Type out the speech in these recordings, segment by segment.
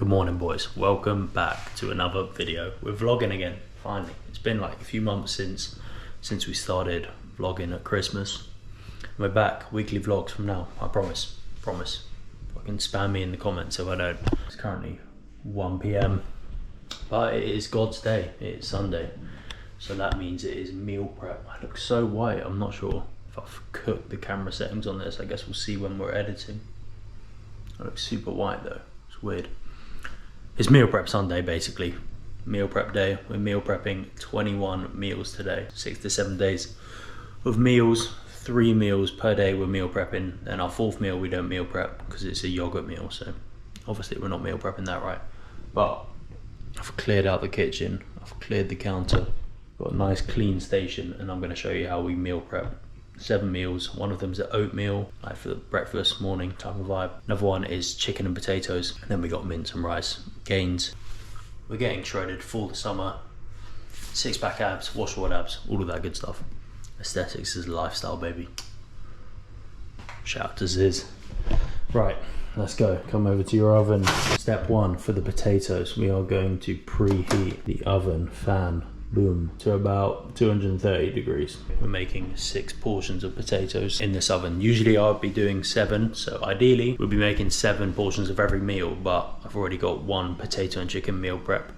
Good morning, boys. Welcome back to another video. We're vlogging again, finally. It's been like a few months since we started vlogging at Christmas. We're back, weekly vlogs from now, I promise. Fucking spam me in the comments if I don't. It's currently 1 PM, but it is God's day, it's Sunday. So that means it is meal prep. I look so white, I'm not sure if I've cooked the camera settings on this. I guess we'll see when we're editing. I look super white though, it's weird. It's meal prep Sunday basically. Meal prep day. We're meal prepping 21 meals today. 6 to 7 days of meals, 3 meals per day we're meal prepping. Then our 4th meal we don't meal prep because it's a yogurt meal, so obviously we're not meal prepping that, right? But I've cleared out the kitchen, I've cleared the counter, got a nice clean station, and I'm going to show you how we meal prep. 7 meals. One of them's an oatmeal, like for the breakfast, morning type of vibe. Another one is chicken and potatoes. And then we got mince and rice. Gains. We're getting shredded for the summer. 6-pack abs, washboard abs, all of that good stuff. Aesthetics is a lifestyle, baby. Shout out to Ziz. Right, let's go. Come over to your oven. Step 1 for the potatoes. We are going to preheat the oven fan. Boom, to about 230 degrees. We're making 6 portions of potatoes in this oven. Usually I would be doing 7, so ideally we'll be making 7 portions of every meal, but I've already got 1 potato and chicken meal prep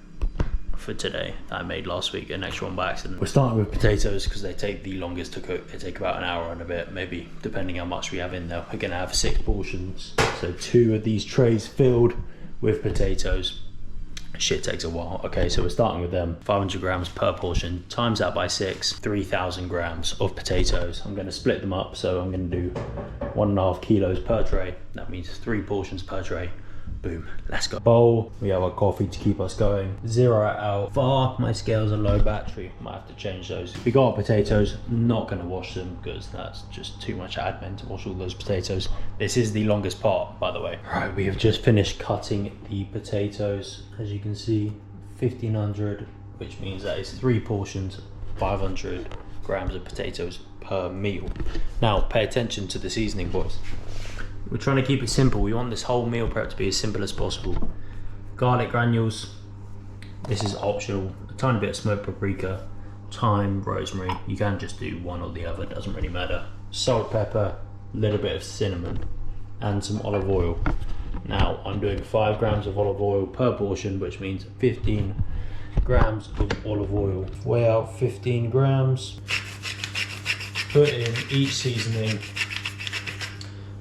for today that I made last week, an extra one by accident. We're starting with potatoes because they take the longest to cook. They take about an hour and a bit, maybe, depending how much we have in there. We're gonna have 6 portions, so 2 of these trays filled with potatoes. Shit takes a while. Okay, so we're starting with them. 500 grams per portion, times that by 6, 3,000 grams of potatoes. I'm going to split them up, so I'm going to do 1.5 kilos per tray. That means 3 portions per tray. Boom, let's go. Bowl, we have our coffee to keep us going. Zero it out. Far, my scales are low battery. Might have to change those. We got our potatoes, not going to wash them because that's just too much admin to wash all those potatoes. This is the longest part, by the way. Right, we have just finished cutting the potatoes. As you can see, 1,500, which means that is 3 portions, 500 grams of potatoes per meal. Now, pay attention to the seasoning, boys. We're trying to keep it simple. We want this whole meal prep to be as simple as possible. Garlic granules, this is optional. A tiny bit of smoked paprika, thyme, rosemary. You can just do one or the other, it doesn't really matter. Salt, pepper, a little bit of cinnamon, and some olive oil. Now, I'm doing 5 grams of olive oil per portion, which means 15 grams of olive oil. Weigh out 15 grams. Put in each seasoning.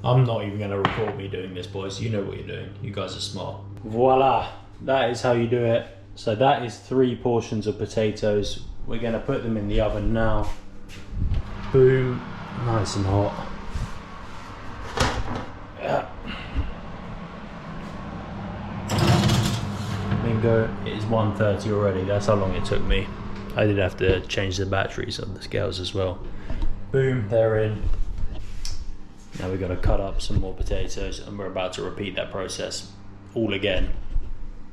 I'm not even going to record me doing this, boys. You know what you're doing. You guys are smart. Voila. That is how you do it. So that is 3 portions of potatoes. We're going to put them in the oven now. Boom. Nice and hot. Yeah. Bingo. It is 1:30 already. That's how long it took me. I did have to change the batteries on the scales as well. Boom. They're in. Now we've got to cut up some more potatoes, and we're about to repeat that process all again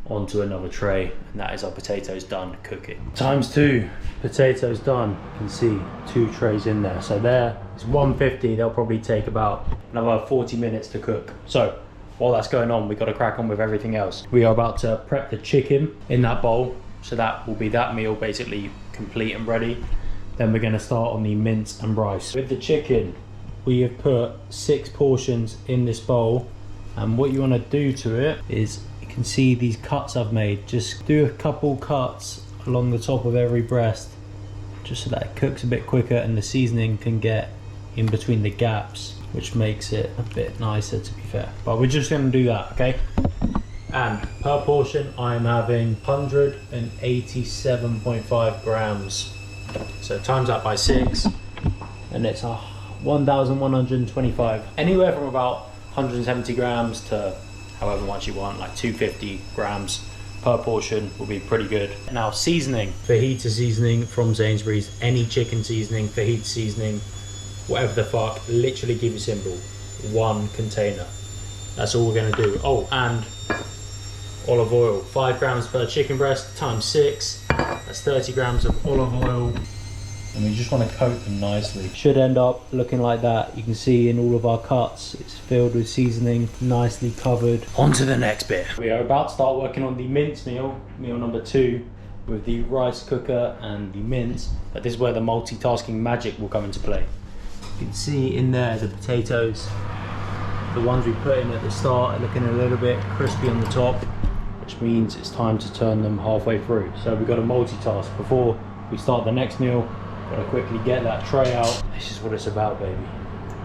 onto another tray, and that is our potatoes done cooking. Times 2, potatoes done. You can see 2 trays in there. So there is 150. They'll probably take about another 40 minutes to cook. So while that's going on, we've got to crack on with everything else. We are about to prep the chicken in that bowl. So that will be that meal basically complete and ready. Then we're going to start on the mince and rice. With the chicken, we have put 6 portions in this bowl, and what you want to do to it is, you can see these cuts I've made. Just do a couple cuts along the top of every breast, just so that it cooks a bit quicker and the seasoning can get in between the gaps, which makes it a bit nicer, to be fair. But we're just going to do that, okay? And per portion I'm having 187.5 grams. So times that by 6, and it's 1,125. Anywhere from about 170 grams to however much you want, like 250 grams per portion will be pretty good. Now, seasoning. Fajita seasoning from Sainsbury's, any chicken seasoning, fajita seasoning, whatever the fuck, literally keep it simple. 1 container. That's all we're gonna do. Oh, and olive oil. 5 grams per chicken breast times 6. That's 30 grams of olive oil. and we just want to coat them nicely. Should end up looking like that. You can see in all of our cuts, it's filled with seasoning, nicely covered. On to the next bit. We are about to start working on the mince meal number 2, with the rice cooker and the mince. But this is where the multitasking magic will come into play. You can see in there the potatoes. The ones we put in at the start are looking a little bit crispy on the top, which means it's time to turn them halfway through. So we've got to multitask. Before we start the next meal, got to quickly get that tray out. This is what it's about, baby.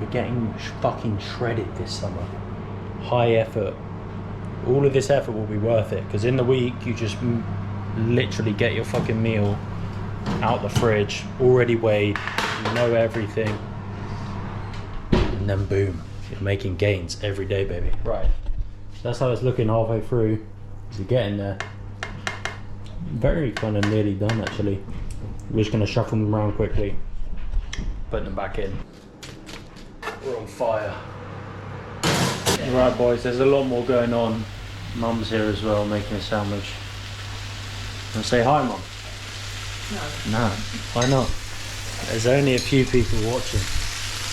We're getting fucking shredded this summer. High effort. All of this effort will be worth it, because in the week you just literally get your fucking meal out the fridge, already weighed, you know everything, and then boom, you're making gains every day, baby. Right, that's how it's looking halfway through. As we get in there, very kind of nearly done actually. We're just going to shuffle them around quickly, put them back in. We're on fire. Right boys, there's a lot more going on. Mum's here as well, making a sandwich. Want to say hi, Mum? No. No, why not? There's only a few people watching.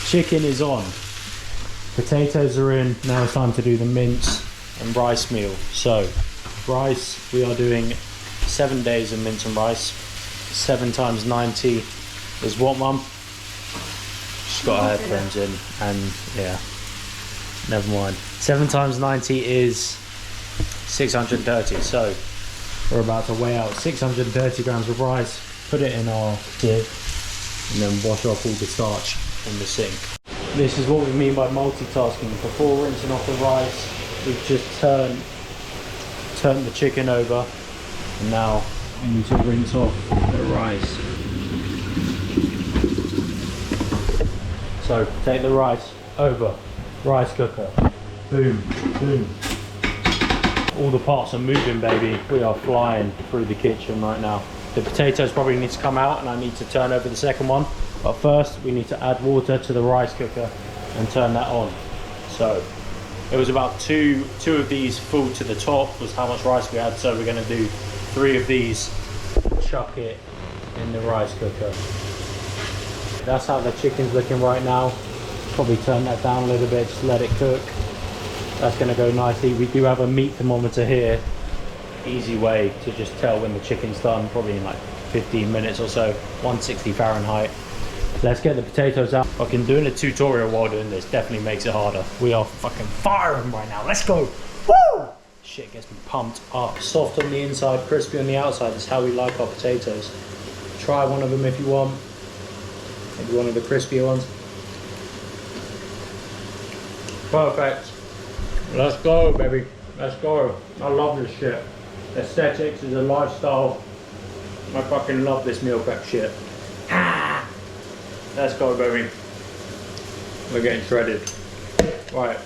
Chicken is on. Potatoes are in. Now it's time to do the mince and rice meal. So, rice, we are doing 7 days of mince and rice. 7 times 90 is what, Mum? She's got her headphones in, and yeah, never mind. 7 times 90 is 630. So we're about to weigh out 630 grams of rice, put it in our dip, and then wash off all the starch in the sink. This is what we mean by multitasking. Before rinsing off the rice, we've just turned the chicken over, and now we need to rinse off the rice. So take the rice over, rice cooker, boom, boom. All the parts are moving, baby. We are flying through the kitchen right now. The potatoes probably need to come out, and I need to turn over the second one. But first, we need to add water to the rice cooker and turn that on. So it was about two of these full to the top was how much rice we had. So we're gonna do 3 of these, chuck it in the rice cooker. That's how the chicken's looking right now. Probably turn that down a little bit, just let it cook. That's going to go nicely. We do have a meat thermometer here. Easy way to just tell when the chicken's done, probably in like 15 minutes or so. 160 Fahrenheit. Let's get the potatoes out. Fucking doing a tutorial while doing this definitely makes it harder. We are fucking firing right now. Let's go. Woo! Shit gets me pumped up. Soft on the inside, crispy on the outside. That's how we like our potatoes. Try one of them if you want. Maybe one of the crispier ones. Perfect. Let's go, baby. Let's go. I love this shit. Aesthetics is a lifestyle. I fucking love this meal prep shit. Ah! Let's go, baby. We're getting shredded. Right.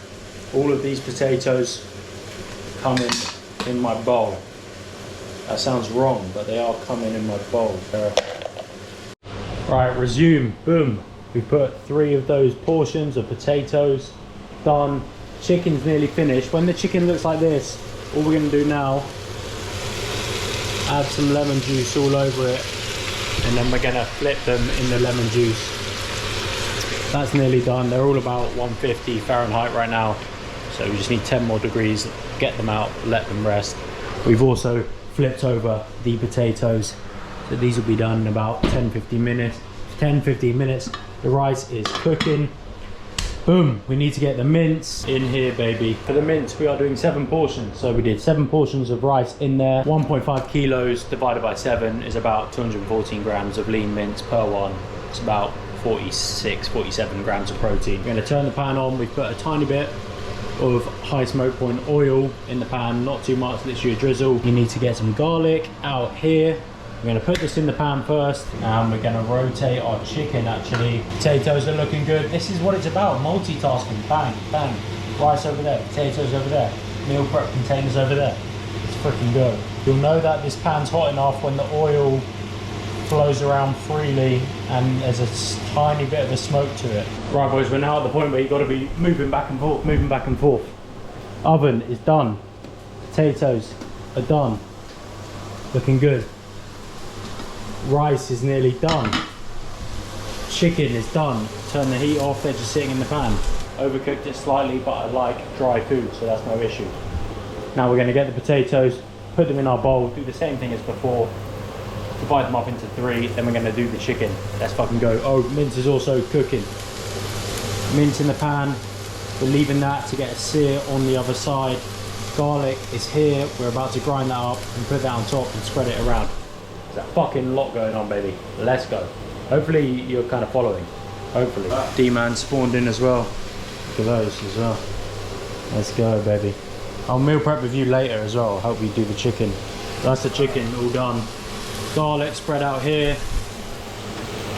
All of these potatoes coming in my bowl. That sounds wrong, but they are coming in my bowl. Right, resume. Boom. We put 3 of those portions of potatoes. Done. Chicken's nearly finished. When the chicken looks like this, all we're going to do now, add some lemon juice all over it, and then we're going to flip them in the lemon juice. That's nearly done. They're all about 150 Fahrenheit right now, so we just need 10 more degrees. Get them out, let them rest. We've also flipped over the potatoes, so these will be done in about 10-15 minutes. The rice is cooking. Boom, we need to get the mince in here, baby. For the mince, we are doing 7 portions. So we did 7 portions of rice in there. 1.5 kilos divided by 7 is about 214 grams of lean mince per one. It's about 47 grams of protein. We're gonna turn the pan on. We've put a tiny bit of high smoke point oil in the pan, not too much, literally a drizzle. You need to get some garlic out here. We're going to put this in the pan first, and we're going to rotate our chicken actually. Potatoes are looking good. This is what it's about, multitasking. Bang, bang. Rice over there, potatoes over there, meal prep containers over there. It's freaking good. You'll know that this pan's hot enough when the oil flows around freely and there's a tiny bit of a smoke to it. Right boys, we're now at the point where you've got to be moving back and forth, moving back and forth. Oven is done. Potatoes are done. Looking good. Rice is nearly done. chicken is done. Turn the heat off, they're just sitting in the pan. Overcooked it slightly, but I like dry food, so that's no issue. Now we're going to get the potatoes, put them in our bowl, do the same thing as before, divide them up into 3, then we're going to do the chicken. Let's fucking go. Oh, mince is also cooking. Mince in the pan, we're leaving that to get a sear on the other side. Garlic is here, we're about to grind that up and put that on top and spread it around. There's a fucking lot going on, baby. Let's go. Hopefully you're kind of following. Hopefully. D-Man spawned in as well. Look at those as well. Let's go, baby. I'll meal prep with you later as well. I'll help you do the chicken. That's the chicken all done. Garlic spread out here.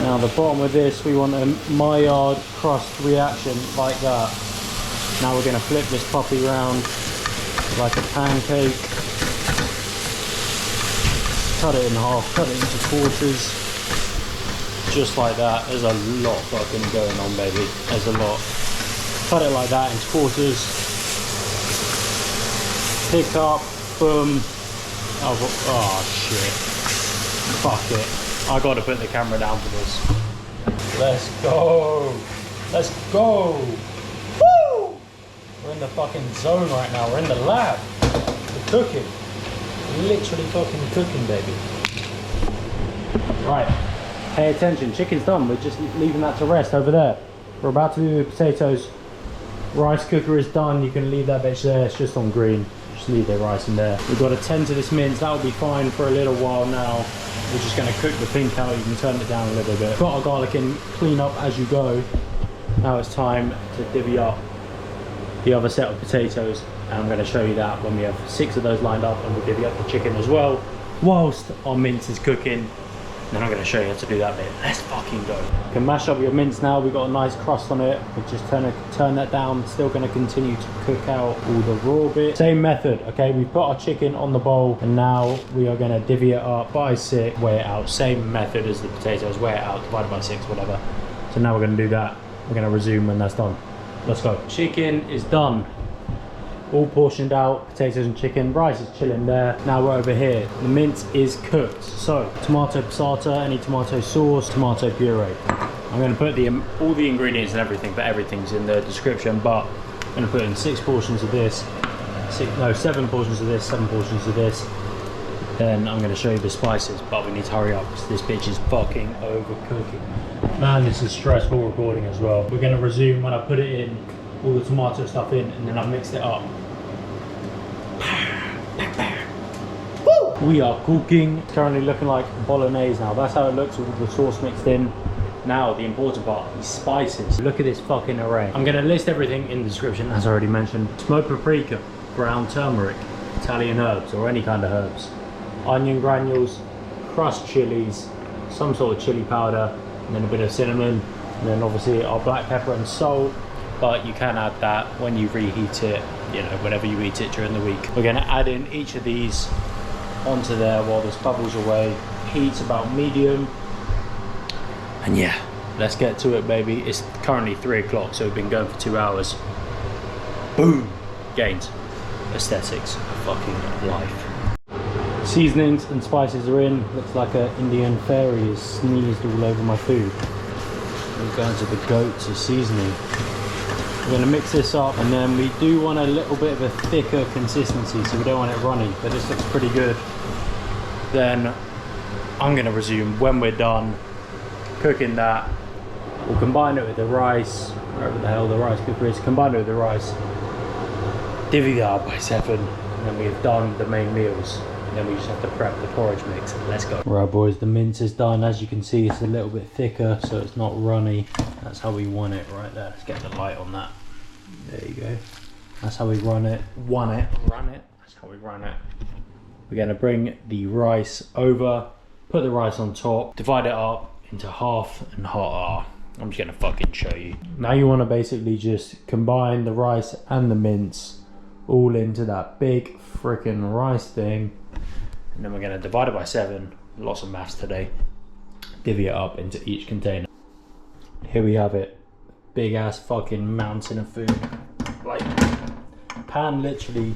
Now the bottom of this, we want a Maillard crust reaction like that. Now we're going to flip this puppy around like a pancake. Cut it in half, cut it into quarters. Just like that. There's a lot fucking going on, baby. There's a lot. Cut it like that into quarters. Pick up, boom. Oh shit. Fuck it. I gotta put the camera down for this. Let's go. Let's go. Woo! We're in the fucking zone right now. We're in the lab. We're cooking. Literally fucking cooking, baby. Right. Pay attention. Chicken's done. We're just leaving that to rest over there. We're about to do the potatoes. Rice cooker is done. You can leave that bitch there. It's just on green. Just leave the rice in there. We've got to tend to this mince. That'll be fine for a little while now. We're just going to cook the pink out. You can turn it down a little bit. Put our garlic in. Clean up as you go. Now it's time to divvy up the other set of potatoes. And I'm going to show you that when we have 6 of those lined up, and we'll divvy up the chicken as well whilst our mince is cooking. Then I'm going to show you how to do that bit. Let's fucking go. You can mash up your mince now. We've got a nice crust on it. We just turn that down. Still going to continue to cook out all the raw bit. Same method, okay? We've put our chicken on the bowl, and now we are going to divvy it up by 6, weigh it out. Same method as the potatoes, weigh it out, divided by 6, whatever. So now we're going to do that. We're going to resume when that's done. Let's go. Chicken is done. All portioned out, potatoes and chicken. Rice is chilling there. Now we're over here. The mince is cooked. So, tomato passata, any tomato sauce, tomato puree. I'm going to put all the ingredients and everything, but everything's in the description. But I'm going to put in 6 portions of this. 7 portions of this, 7 portions of this. Then I'm going to show you the spices, but we need to hurry up because this bitch is fucking overcooking. Man, this is stressful recording as well. We're going to resume when I put it in, all the tomato stuff in, and then I've mixed it up. Woo! We are cooking. It's currently looking like bolognese now. That's how it looks with the sauce mixed in. Now the important part, these spices. Look at this fucking array. I'm gonna list everything in the description, as I already mentioned. Smoked paprika, ground turmeric, Italian herbs or any kind of herbs, onion granules, crushed chilies, some sort of chili powder, and then a bit of cinnamon, and then obviously our black pepper and salt. But you can add that when you reheat it, you know, whenever you eat it during the week. We're going to add in each of these onto there while this bubbles away. Heat's about medium. And yeah, let's get to it, baby. It's currently 3 o'clock, so we've been going for 2 hours. Boom! Gains. Aesthetics. Fucking life. Seasonings and spices are in. Looks like an Indian fairy has sneezed all over my food. We're going to the goats of seasoning. We're going to mix this up, and then we do want a little bit of a thicker consistency, so we don't want it runny, but this looks pretty good. Then I'm going to resume when we're done cooking that. We'll combine it with the rice, wherever the hell the rice cooker is, combine it with the rice, divvy that up by 7, and then we've done the main meals. And then we just have to prep the porridge mix. Let's go. Right boys, the mince is done. As you can see, it's a little bit thicker, so it's not runny. That's how we want it right there. Let's get the light on that. There you go. That's how we run it. Run it. That's how we run it. We're gonna bring the rice over, put the rice on top, divide it up into half and half. I'm just gonna fucking show you. Now you wanna basically just combine the rice and the mince all into that big freaking rice thing. And then we're going to divide it by 7. Lots of maths today. Divvy it up into each container. Here we have it. Big ass fucking mountain of food. Like, pan literally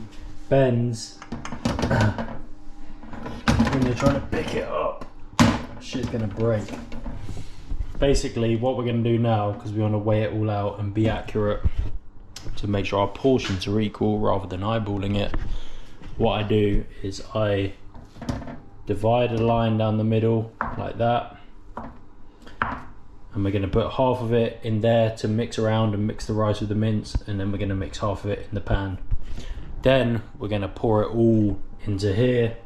bends when you're trying to pick it up. Shit's gonna break. basically what we're going to do now, because we want to weigh it all out and be accurate to make sure our portions are equal rather than eyeballing it. What I do is I divide a line down the middle like that, and we're going to put half of it in there to mix around and mix the rice with the mince, and then we're going to mix half of it in the pan. Then we're going to pour it all into here,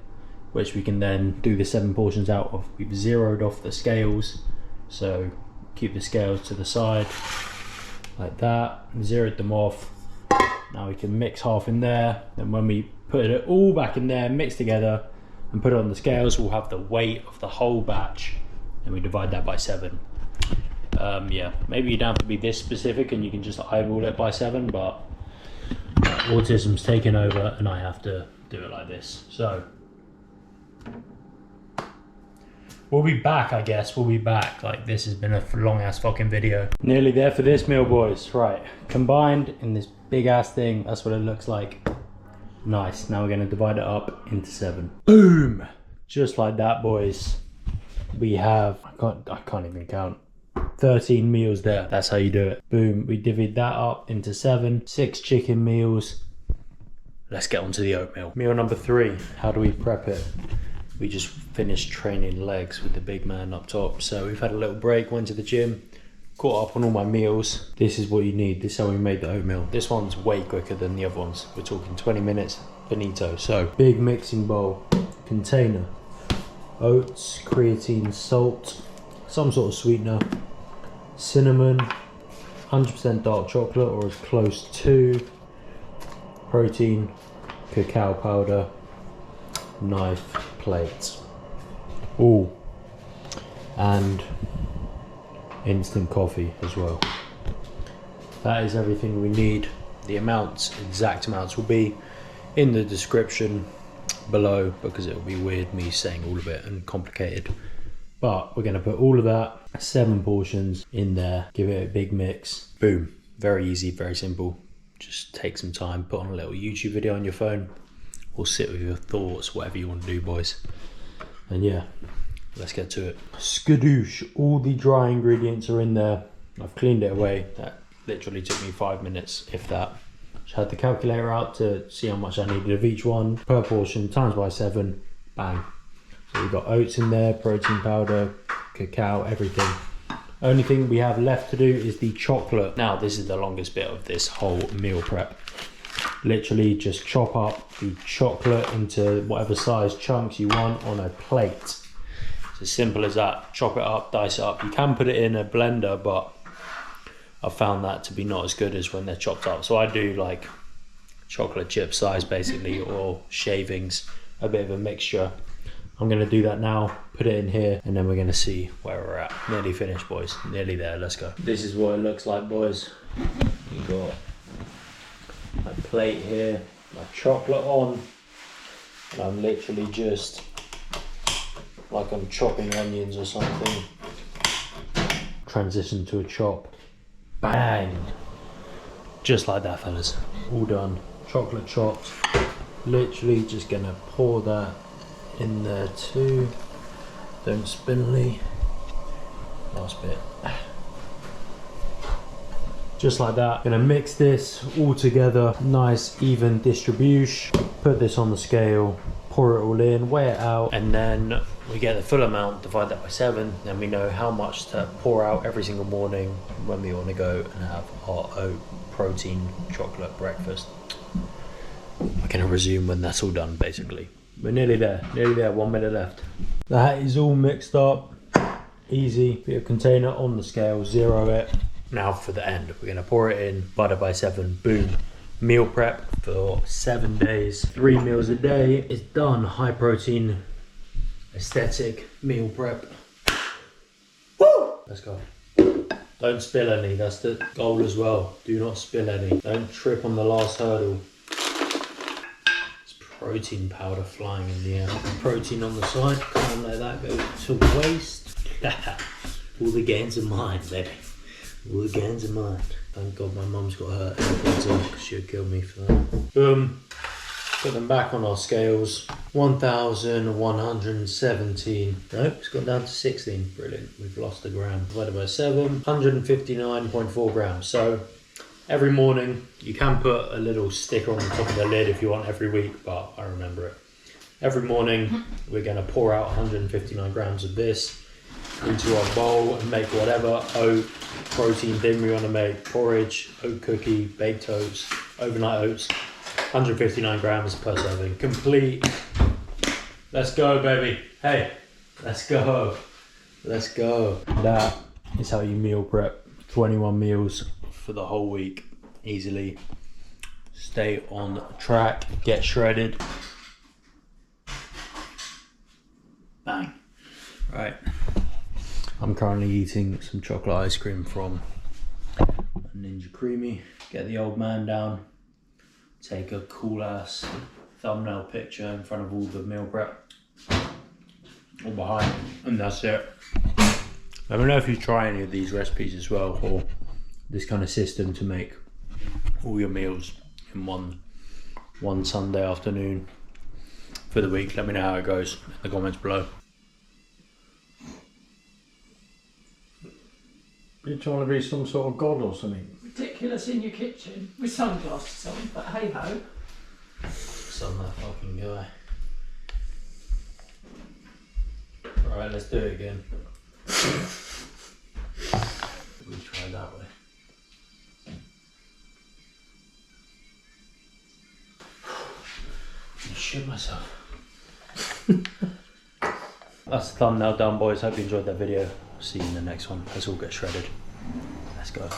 which we can then do the 7 portions out of. We've zeroed off the scales, so keep the scales to the side like that, zeroed them off. Now we can mix half in there, then when we put it all back in there, mix together and put it on the scales, we'll have the weight of the whole batch, and we divide that by 7. Yeah, maybe you don't have to be this specific and you can just eyeball it by 7, but autism's taken over and I have to do it like this. So we'll be back, I guess. We'll be back. Like, this has been a long ass fucking video. Nearly there for this meal, boys. Right, combined in this big ass thing, that's what it looks like. Nice. Now we're going to divide it up into 7. Boom! Just like that, boys. We have, I can't even count, 13 meals there. That's how you do it. Boom. We divvied that up into 7. 6 chicken meals. Let's get on to the oatmeal. Meal number 3. How do we prep it? We just finished training legs with the big man up top. So we've had a little break, went to the gym, caught up on all my meals. This is what you need. This is how we made the oatmeal. This one's way quicker than the other ones. We're talking 20 minutes, finito. So big mixing bowl, container, oats, creatine, salt, some sort of sweetener, cinnamon, 100% dark chocolate or as close to, protein, cacao powder, knife, plate. Ooh, and instant coffee as well. That is everything we need. The amounts, exact amounts, will be in the description below, because it will be weird me saying all of it and complicated. But we're going to put all of that, 7 portions in there, give it a big mix. Boom. Very easy, very simple. Just take some time, put on a little YouTube video on your phone, or sit with your thoughts, whatever you want to do, boys. And yeah, let's get to it. Skadoosh, all the dry ingredients are in there. I've cleaned it away. That literally took me 5 minutes, if that. Just had the calculator out to see how much I needed of each one. Per portion, times by 7, bang. So we've got oats in there, protein powder, cacao, everything. Only thing we have left to do is the chocolate. Now, this is the longest bit of this whole meal prep. Literally just chop up the chocolate into whatever size chunks you want on a plate. It's as simple as that. Chop it up, dice it up. You can put it in a blender, but I found that to be not as good as when they're chopped up. So I do like chocolate chip size basically, or shavings, a bit of a mixture. I'm going to do that now, put it in here, and then we're going to see where we're at. Nearly finished, boys. Nearly there. Let's go. This is what it looks like, boys. You got my plate here, my chocolate on, and I'm literally just like I'm chopping onions or something. Transition to a chop. Bang! Just like that, fellas. All done. Chocolate chopped. Literally just going to pour that in there too. Don't spin me. Last bit. Just like that. Gonna mix this all together. Nice even distribution. Put this on the scale, pour it all in, weigh it out, and then we get the full amount, divide that by 7, then we know how much to pour out every single morning when we want to go and have our oat protein chocolate breakfast. We're gonna resume when that's all done, basically. We're nearly there, 1 minute left. That is all mixed up, easy. Put your container on the scale, zero it. Now for the end, we're gonna pour it in, divide it by 7, boom. Meal prep for 7 days, 3 meals a day. It's done. High protein, aesthetic meal prep. Woo! Let's go. Don't spill any, that's the goal as well. Do not spill any. Don't trip on the last hurdle. Protein powder flying in the air. Protein on the side, can't let that go to waste. All the gains are mine, baby. All the gains are mine. Thank God my mum's got hurt because she would kill me for that. Boom. Put them back on our scales. 1,117. Nope, it's gone down to 16. Brilliant. We've lost a gram. Divided by 7, 159.4 grams. So every morning you can put a little sticker on the top of the lid if you want every week, but I remember it. Every morning we're going to pour out 159 grams of this into our bowl and make whatever oat protein thing we want to make. Porridge, oat cookie, baked oats, overnight oats. 159 grams per serving. Complete. Let's go, baby. Hey, let's go. Let's go. That is how you meal prep 21 meals for the whole week. Easily. Stay on track. Get shredded. Bang. Right. I'm currently eating some chocolate ice cream from Ninja Creamy. Get the old man down. Take a cool ass thumbnail picture in front of all the meal prep. All behind. And that's it. Let me know if you try any of these recipes as well, or this kind of system to make all your meals in one Sunday afternoon for the week. Let me know how it goes in the comments below. You're trying to be some sort of god or something? Ridiculous in your kitchen with sunglasses on, but hey ho. Son that fucking guy. Right, let's do it again. We try that way. I shit myself. That's the thumbnail done, boys. Hope you enjoyed that video. See you in the next one. Let's all get shredded. Let's go.